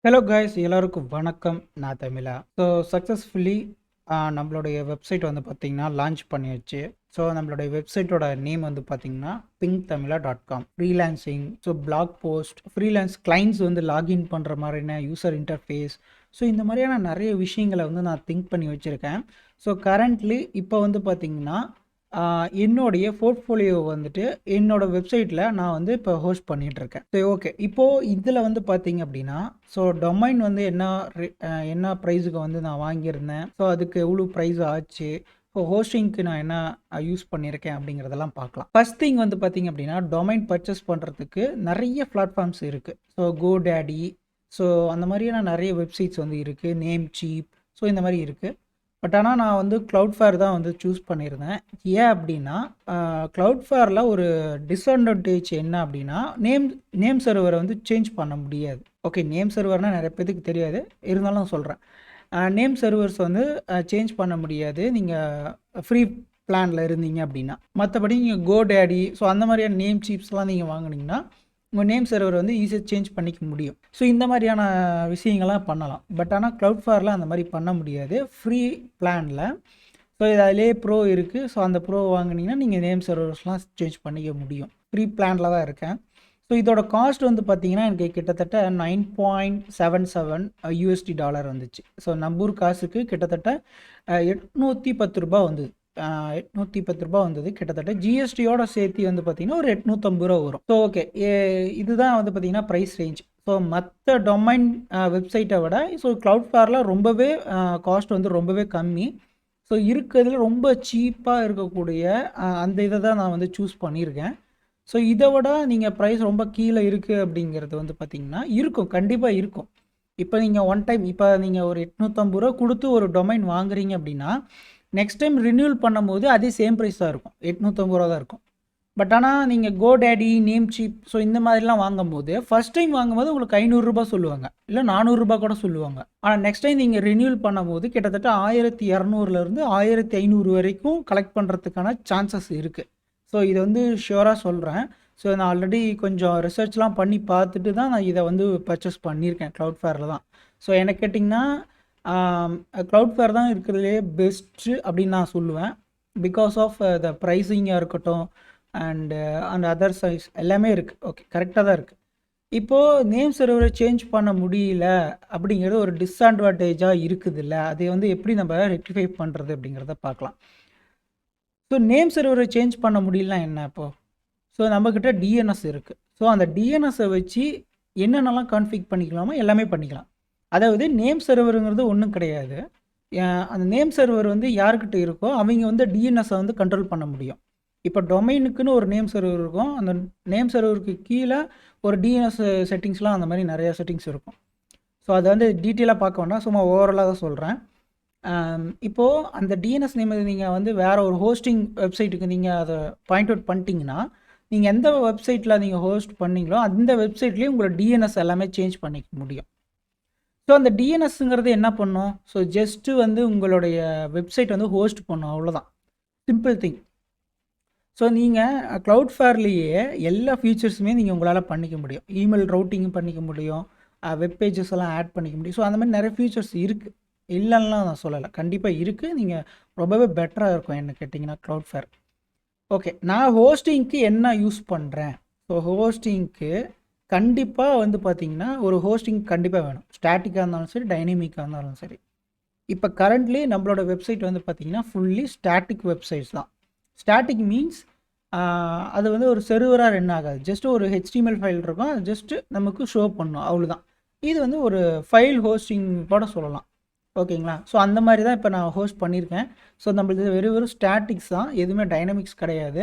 Hello guys, எல்லாருக்கும் வணக்கம். நான் தமிழா. ஸோ சக்ஸஸ்ஃபுல்லி நம்மளுடைய வெப்சைட் வந்து பார்த்திங்கன்னா லான்ச் பண்ணியாச்சு. ஸோ நம்மளுடைய வெப்சைட்டோட நேம் வந்து பார்த்திங்கன்னா pinktamila.com. Freelancing, so blog post, freelance clients வந்து லாகின் பண்ணுற மாதிரியான யூசர் இன்டர்ஃபேஸ், ஸோ இந்த மாதிரியான நிறைய விஷயங்களை வந்து நான் திங்க் பண்ணி வச்சுருக்கேன். ஸோ கரண்ட்லி இப்போ வந்து பார்த்திங்கன்னா என்னுடைய போர்ட்ஃபோலியோ வந்துட்டு என்னோட வெப்சைட்டில் நான் வந்து இப்போ ஹோஸ்ட் பண்ணிகிட்ருக்கேன். சரி, ஓகே. இப்போது இதில் வந்து பார்த்தீங்க அப்படின்னா, ஸோ டொமைன் வந்து என்ன ப்ரைஸுக்கு வந்து நான் வாங்கியிருந்தேன், ஸோ அதுக்கு எவ்வளோ ப்ரைஸ் ஆச்சு, ஸோ ஹோஸ்டிங்க்கு நான் என்ன யூஸ் பண்ணியிருக்கேன் அப்படிங்கிறதெல்லாம் பார்க்கலாம். ஃபர்ஸ்ட் திங் வந்து பார்த்தீங்க அப்படின்னா, டொமைன் பர்ச்சேஸ் பண்ணுறதுக்கு நிறைய பிளாட்ஃபார்ம்ஸ் இருக்குது. ஸோ கோடேடி, ஸோ அந்த மாதிரியான நிறைய வெப்சைட்ஸ் வந்து இருக்குது. நேம் சீப், ஸோ இந்த மாதிரி இருக்குது. பட் ஆனால் நான் வந்து க்ளவுட்ஃபேர் தான் வந்து சூஸ் பண்ணியிருந்தேன். ஏன் அப்படின்னா, க்ளவுட்ஃபேரில் ஒரு டிஸ்அட்வான்டேஜ் என்ன அப்படின்னா, நேம் சர்வரை வந்து சேஞ்ச் பண்ண முடியாது. ஓகே, நேம் சர்வர்னால் நிறைய பேருக்கு தெரியாது, இருந்தாலும் நான் சொல்கிறேன். நேம் சர்வர்ஸ் வந்து சேஞ்ச் பண்ண முடியாது நீங்கள் ஃப்ரீ பிளானில் இருந்தீங்க அப்படின்னா. மற்றபடி நீங்கள் கோடேடி, ஸோ அந்த மாதிரியான நேம் சீப்ஸ்லாம் நீங்கள் வாங்கினீங்கன்னா உங்கள் நேம் சர்வர் வந்து ஈஸியாக சேஞ்ச் பண்ணிக்க முடியும். ஸோ இந்த மாதிரியான விஷயங்கள்லாம் பண்ணலாம். பட் ஆனால் க்ளவுட்ஃபேரில் அந்த மாதிரி பண்ண முடியாது ஃப்ரீ பிளானில். ஸோ இது அதிலே ப்ரோ இருக்குது. ஸோ அந்த ப்ரோ வாங்கினீங்கன்னா நீங்கள் நேம் சர்வர்ஸ்லாம் சேஞ்ச் பண்ணிக்க முடியும். ஃப்ரீ பிளானில் தான் இருக்கேன். ஸோ இதோட காஸ்ட் வந்து பார்த்தீங்கன்னா எனக்கு கிட்டத்தட்ட $9.77 வந்துச்சு. ஸோ நம்பூர் காசுக்கு கிட்டத்தட்ட $810 வந்தது. $810 வந்தது. கிட்டத்தட்ட ஜிஎஸ்டியோட சேர்த்து வந்து பார்த்தீங்கன்னா ஒரு $850 வரும். ஸோ ஓகே, இதுதான் வந்து பார்த்தீங்கன்னா ப்ரைஸ் ரேஞ்ச். ஸோ மற்ற டொமைன் வெப்சைட்டை விட ஸோ க்ளவுட்ஃபேரில் ரொம்பவே காஸ்ட் வந்து ரொம்பவே கம்மி. ஸோ இருக்கிறதுல ரொம்ப சீப்பாக இருக்கக்கூடிய அந்த இதை தான் நான் வந்து சூஸ் பண்ணியிருக்கேன். ஸோ இதை விட நீங்கள் ப்ரைஸ் ரொம்ப கீழே இருக்குது அப்படிங்கிறது வந்து பார்த்திங்கன்னா இருக்கும், கண்டிப்பாக இருக்கும். இப்போ நீங்கள் ஒன் டைம் இப்போ நீங்கள் ஒரு $850 கொடுத்து ஒரு டொமைன் வாங்குறீங்க அப்படின்னா, நெக்ஸ்ட் டைம் ரினியூவல் பண்ணும்போது அதே சேம் ப்ரைஸ் தான் இருக்கும், $850 தான் இருக்கும். பட் ஆனால் நீங்கள் கோடேடி, நேம் சீப், ஸோ இந்த மாதிரிலாம் வாங்கும்போது ஃபஸ்ட் டைம் வாங்கும்போது உங்களுக்கு $500 சொல்லுவாங்க, இல்லை $400 கூட சொல்லுவாங்க. ஆனால் நெக்ஸ்ட் டைம் நீங்கள் ரினியூவல் பண்ணும்போது கிட்டத்தட்ட 1200 1500 வரைக்கும் கலெக்ட் பண்ணுறதுக்கான சான்சஸ் இருக்குது. ஸோ இதை வந்து ஷியோராக சொல்கிறேன். ஸோ நான் ஆல்ரெடி கொஞ்சம் ரிசர்ச்லாம் பண்ணி பார்த்துட்டு தான் நான் இதை வந்து பர்ச்சேஸ் பண்ணியிருக்கேன் க்ளவுட்ஃபேரில் தான். ஸோ எனக்கு கேட்டிங்கன்னா க்ளவுட்ஃபேர் தான் இருக்கிறதுலே பெஸ்ட்டு அப்படின்னு நான் சொல்லுவேன். பிகாஸ் ஆஃப் த ப்ரைஸிங்காக இருக்கட்டும் அண்ட் அதர் சைஸ் எல்லாமே இருக்குது. ஓகே, கரெக்டாக தான் இருக்குது. இப்போது நேம் சர்வரை சேஞ்ச் பண்ண முடியல அப்படிங்கிறது ஒரு டிஸ்அட்வான்டேஜாக இருக்குது இல்லை, அதை வந்து எப்படி நம்ம ரெக்டிஃபை பண்ணுறது அப்படிங்கிறத பார்க்கலாம். ஸோ நேம் சர்வரை சேஞ்ச் பண்ண முடியலனா என்ன இப்போது? ஸோ நம்மக்கிட்ட டிஎன்எஸ் இருக்குது. ஸோ அந்த டிஎன்எஸை வச்சு என்னென்னலாம் கான்ஃபிக் பண்ணிக்கலாமோ எல்லாமே பண்ணிக்கலாம். அதாவது நேம் சர்வருங்கிறது ஒன்றும் கிடையாது. அந்த நேம் சர்வர் வந்து யாருக்கிட்ட இருக்கோ அவங்க வந்து டிஎன்எஸை வந்து கண்ட்ரோல் பண்ண முடியும். இப்போ டொமைனுக்குன்னு ஒரு நேம் சர்வர் இருக்கும். அந்த நேம் சர்வருக்கு கீழே ஒரு டிஎன்எஸ் செட்டிங்ஸ்லாம் அந்த மாதிரி நிறையா செட்டிங்ஸ் இருக்கும். ஸோ அதை வந்து டீட்டெயிலாக பார்க்க வேண்டாம், சும்மா ஓவராலாக தான் சொல்கிறேன். இப்போது அந்த டிஎன்எஸ் நேம் நீங்கள் வந்து வேறு ஒரு ஹோஸ்டிங் வெப்சைட்டுக்கு நீங்கள் அதை பாயிண்ட் அவுட் பண்ணிட்டீங்கன்னா, நீங்கள் எந்த வெப்சைட்டில் நீங்கள் ஹோஸ்ட் பண்ணீங்களோ அந்த வெப்சைட்லேயும் உங்களோட டிஎன்எஸ் எல்லாமே சேஞ்ச் பண்ணிக்க முடியும். ஸோ அந்த டிஎன்எஸ்ங்கிறது என்ன பண்ணும்? ஸோ ஜஸ்ட்டு வந்து உங்களுடைய வெப்சைட் வந்து ஹோஸ்ட் பண்ணும், அவ்வளோதான். Simple thing. ஸோ நீங்கள் க்ளவுட்ஃபேர்லேயே எல்லா ஃபீச்சர்ஸுமே நீங்கள் உங்களால் பண்ணிக்க முடியும். இமெயில் ரவுட்டிங்கும் பண்ணிக்க முடியும், வெப் பேஜஸ் எல்லாம் ஆட் பண்ணிக்க முடியும். ஸோ அந்த மாதிரி நிறைய ஃபீச்சர்ஸ் இருக்குது, இல்லைன்னா நான் சொல்லலை, கண்டிப்பாக இருக்குது. நீங்கள் ரொம்பவே பெட்டராக இருக்கும் என்ன கேட்டிங்கன்னா க்ளவுட்ஃபேர். ஓகே, நான் ஹோஸ்டிங்க்கு என்ன யூஸ் பண்ணுறேன்? ஸோ ஹோஸ்டிங்க்கு கண்டிப்பாக வந்து பார்த்திங்கன்னா ஒரு ஹோஸ்டிங் கண்டிப்பாக வேணும். ஸ்டாட்டிக்காக இருந்தாலும் சரி, டைனமிக்காக இருந்தாலும் சரி. இப்போ கரண்ட்லி நம்மளோட வெப்சைட் வந்து பார்த்திங்கன்னா ஃபுல்லி ஸ்டாட்டிக் வெப்சைட்ஸ் தான். ஸ்டாட்டிக் மீன்ஸ் அது வந்து ஒரு செர்வராக ரன் ஆகாது. ஜஸ்ட்டு ஒரு HTML ஃபைல் இருக்கும், அது ஜஸ்ட்டு நமக்கு ஷோ பண்ணும், அவ்வளோதான். இது வந்து ஒரு ஃபைல் ஹோஸ்டிங் கூட சொல்லலாம். ஓகேங்களா? ஸோ அந்த மாதிரி தான் இப்போ நான் ஹோஸ்ட் பண்ணியிருக்கேன். ஸோ நம்மளுது வெறும் ஸ்டாட்டிக்ஸ் தான், எதுவுமே டைனமிக்ஸ் கிடையாது.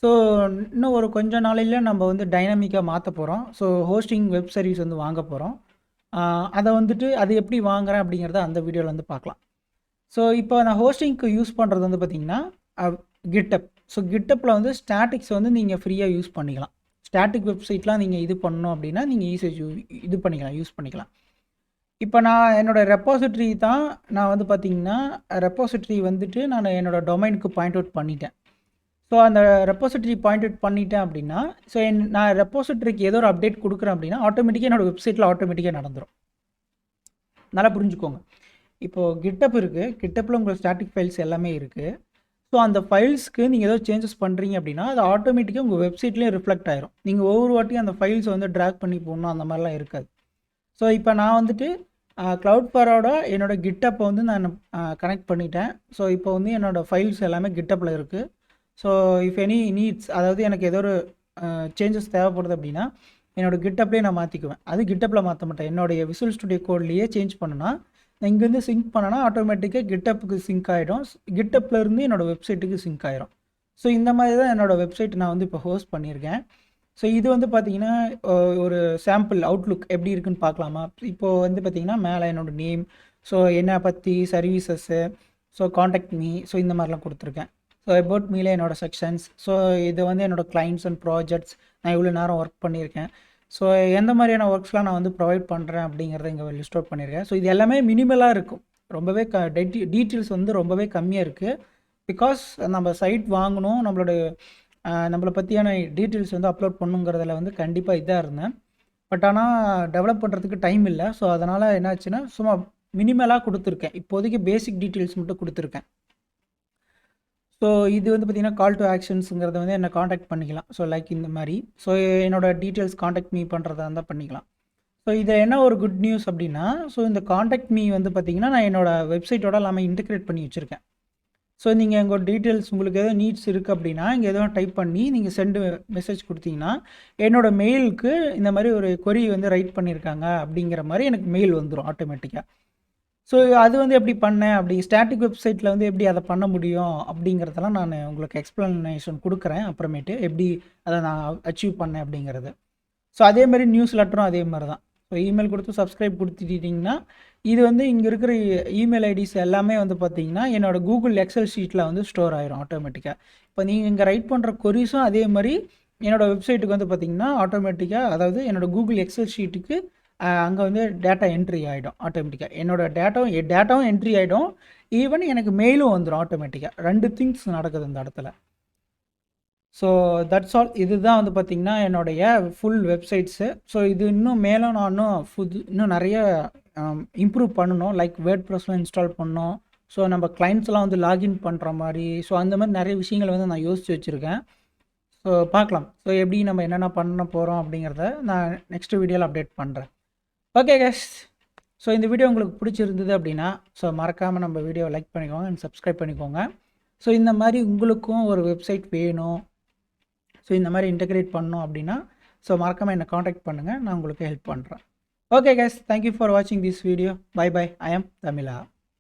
ஸோ இன்னும் ஒரு கொஞ்சம் நாளையில் நம்ம வந்து டைனமிக்காக மாற்ற போகிறோம். ஸோ ஹோஸ்டிங் வெப் சர்வீஸ் வந்து வாங்க போகிறோம். அதை வந்துட்டு அது எப்படி வாங்குகிறேன் அப்படிங்கிறத அந்த வீடியோவில் வந்து பார்க்கலாம். ஸோ இப்போ நான் ஹோஸ்டிங்க்கு யூஸ் பண்ணுறது வந்து பார்த்திங்கன்னா கிட்டப். ஸோ கிட்டப்பில் வந்து ஸ்டாட்டிக்ஸ் வந்து நீங்கள் ஃப்ரீயாக யூஸ் பண்ணிக்கலாம். ஸ்டாட்டிக் வெப்சைட்லாம் நீங்கள் இது பண்ணணும் அப்படின்னா நீங்கள் ஈஸியாக இது பண்ணிக்கலாம், யூஸ் பண்ணிக்கலாம். இப்போ நான் என்னோடய ரெப்பாசிட்ரி தான் நான் வந்து பார்த்திங்கன்னா ரெப்பாசிட்ரி வந்துட்டு நான் என்னோடய டொமைனுக்கு பாயிண்ட் அவுட் பண்ணிட்டேன். ஸோ அந்த ரெப்பாசிட்ரி பாயிண்ட் அவுட் பண்ணிட்டேன் அப்படின்னா, ஸோ நான் ரெப்பாசிட்ரிக்கு ஏதோ ஒரு அப்டேட் கொடுக்குறேன் அப்படின்னா ஆட்டோமேட்டிக்காக என்னோடய வெப்சைட்டில் ஆட்டோமேட்டிக்காக நடந்துடும். நல்லா புரிஞ்சுக்கோங்க. இப்போது GitHub இருக்குது. GitHubல உங்களுக்கு ஸ்டாட்டிக் ஃபைல்ஸ் எல்லாமே இருக்குது. ஸோ அந்த ஃபைல்ஸ்க்கு நீங்கள் ஏதோ சேஞ்சஸ் பண்ணுறீங்க அப்படின்னா அது ஆட்டோமேட்டிக்காக உங்கள் வெப்சைட்லேயே ரிஃப்ளெக்ட் ஆயிரும். நீங்கள் ஒவ்வொரு வாட்டியும் அந்த ஃபைல்ஸை வந்து ட்ராக் பண்ணி போடணும் அந்த மாதிரிலாம் இருக்காது. ஸோ இப்போ நான் வந்துட்டு க்ளவுட்ஃப்ளவரோட என்னோடய GitHub வந்து நான் கனெக்ட் பண்ணிட்டேன். ஸோ இப்போ வந்து என்னோடய ஃபைல்ஸ் எல்லாமே GitHubல இருக்குது. ஸோ இஃப் எனி நீட்ஸ், அதாவது எனக்கு ஏதோ ஒரு சேஞ்சஸ் தேவைப்படுது அப்படின்னா என்னோடய GitHubலேயே நான் மாற்றிக்குவேன். அது GitHubல மாற்ற மாட்டேன். என்னுடைய விசுவல் ஸ்டுடியோ கோட்லேயே சேஞ்ச் பண்ணுனா நான் இங்கேருந்து சிங்க் பண்ணனா ஆட்டோமேட்டிக்காக GitHubக்கு சிங்க் ஆகிடும். GitHubலேருந்து என்னோடய வெப்சைட்டுக்கு சிங்க் ஆகிடும். ஸோ இந்த மாதிரி தான் என்னோடய வெப்சைட் நான் வந்து இப்போ ஹோஸ்ட் பண்ணியிருக்கேன். ஸோ இது வந்து பார்த்திங்கன்னா ஒரு சாம்பிள் அவுட்லுக் எப்படி இருக்குன்னு பார்க்கலாமா? இப்போது வந்து பார்த்திங்கன்னா மேலே என்னோடய நேம், ஸோ என்னை பற்றி services, so contact me, so இந்த மாதிரிலாம் கொடுத்துருக்கேன். ஸோ அபவுட் மீலே என்னோடய செக்ஷன்ஸ், ஸோ இது வந்து என்னோடய கிளைண்ட்ஸ் அண்ட் ப்ராஜெக்ட்ஸ், நான் இவ்வளோ நேரம் ஒர்க் பண்ணியிருக்கேன், ஸோ எந்த மாதிரியான ஒர்க்ஸ்லாம் நான் வந்து ப்ரொவைட் பண்ணுறேன் அப்படிங்கிறத இங்கே லிஸ்ட் அவுட் பண்ணியிருக்கேன். ஸோ இது எல்லாமே மினிமலாக இருக்கும். ரொம்பவே டீட்டெயில்ஸ் வந்து ரொம்பவே கம்மியாக இருக்குது. பிகாஸ் நம்ம சைட் வாங்கணும், நம்மளை பற்றியான டீட்டெயில்ஸ் வந்து அப்லோட் பண்ணுங்கிறதுல வந்து கண்டிப்பாக இதாக இருந்தேன். பட் ஆனால் டெவலப் பண்ணுறதுக்கு டைம் இல்லை. ஸோ அதனால் என்னாச்சுன்னா சும்மா மினிமலாக கொடுத்துருக்கேன். இப்போதைக்கு பேசிக் டீட்டெயில்ஸ் மட்டும் கொடுத்துருக்கேன். ஸோ இது வந்து பார்த்திங்கன்னா கால் டு ஆக்ஷன்ஸுங்கிறத வந்து என்னை காண்டாக்ட் பண்ணிக்கலாம். ஸோ லைக் இந்த மாதிரி. ஸோ என்னோடய டீட்டெயில்ஸ் காண்டாக்ட் மீ பண்ணுறதா இருந்தால் பண்ணிக்கலாம். ஸோ இதை என்ன ஒரு குட் நியூஸ் அப்படின்னா, ஸோ இந்த காண்டாக்ட் மீ வந்து பார்த்திங்கன்னா நான் என்னோடய வெப்சைட்டோட எல்லாமே இன்டெகிரேட் பண்ணி வச்சுருக்கேன். ஸோ நீங்கள் எங்கள் டீட்டெயில்ஸ் உங்களுக்கு எதோ நீட்ஸ் இருக்குது அப்படின்னா இங்கே எதுவும் டைப் பண்ணி நீங்கள் சென்டு மெசேஜ் கொடுத்தீங்கன்னா என்னோடய மெயிலுக்கு இந்த மாதிரி ஒரு கொரி வந்து ரைட் பண்ணியிருக்காங்க அப்படிங்கிற மாதிரி எனக்கு மெயில் வந்துடும் ஆட்டோமேட்டிக்காக. ஸோ அது வந்து எப்படி பண்ணேன், அப்படி ஸ்டாட்டிக் வெப்சைட்டில் வந்து எப்படி அதை பண்ண முடியும் அப்படிங்கிறதெல்லாம் நான் உங்களுக்கு எக்ஸ்ப்ளனேஷன் கொடுக்குறேன் அப்புறமேட்டு, எப்படி அதை நான் அச்சீவ் பண்ணேன் அப்படிங்கிறது. ஸோ அதே மாதிரி நியூஸ் லெட்டரும் அதே மாதிரி தான். ஸோ இமெயில் கொடுத்து சப்ஸ்கிரைப் கொடுத்துட்டிங்கன்னா இது வந்து இங்கே இருக்கிற இமெயில் ஐடிஸ் எல்லாமே வந்து பார்த்திங்கன்னா என்னோடய கூகுள் எக்ஸல் ஷீட்டில் வந்து ஸ்டோர் ஆயிரும் ஆட்டோமேட்டிக்காக. இப்போ நீங்கள் இங்கே ரைட் பண்ணுற கொரிஸும் அதே மாதிரி என்னோடய வெப்சைட்டுக்கு வந்து பார்த்திங்கன்னா ஆட்டோமேட்டிக்காக, அதாவது என்னோடய கூகுள் எக்ஸல் ஷீட்டுக்கு அங்கே வந்து டேட்டா என்ட்ரி ஆகிடும் ஆட்டோமேட்டிக்காக. என்னோடய டேட்டாவும் என்ட்ரி ஆகிடும், ஈவன் எனக்கு மெயிலும் வந்துடும் ஆட்டோமேட்டிக்காக. 2 திங்ஸ் நடக்குது இந்த இடத்துல. So that's all. இதுதான் வந்து பார்த்திங்கன்னா என்னுடைய ஃபுல் வெப்சைட்ஸு. ஸோ இது இன்னும் மேலும் நான் இன்னும் நிறைய இம்ப்ரூவ் பண்ணணும். லைக் வேர்ட்ப்ரெஸ்லாம் இன்ஸ்டால் பண்ணணும். ஸோ நம்ம கிளைண்ட்ஸ்லாம் வந்து லாகின் பண்ணுற மாதிரி, ஸோ அந்த மாதிரி நிறைய விஷயங்கள் வந்து நான் யோசித்து வச்சுருக்கேன். ஸோ பார்க்கலாம். ஸோ எப்படி நம்ம என்னென்ன பண்ண போகிறோம் அப்படிங்கிறத நான் நெக்ஸ்ட் வீடியோவில் அப்டேட் பண்ணுறேன். ஓகே கைஸ், ஸோ இந்த வீடியோ உங்களுக்கு பிடிச்சிருந்தது அப்படின்னா ஸோ மறக்காமல் நம்ம வீடியோவை லைக் பண்ணிக்கோங்க அண்ட் சப்ஸ்கிரைப் பண்ணிக்கோங்க. ஸோ இந்த மாதிரி உங்களுக்கும் ஒரு வெப்சைட் வேணும், ஸோ இந்த மாதிரி இன்டெகிரேட் பண்ணணும் அப்படின்னா ஸோ மறக்காமல் என்னை காண்டாக்ட் பண்ணுங்கள், நான் உங்களுக்கு ஹெல்ப் பண்ணுறேன். ஓகே கைஸ், தேங்க்யூ ஃபார் வாட்சிங் this video. Bye bye. I am Tamizha.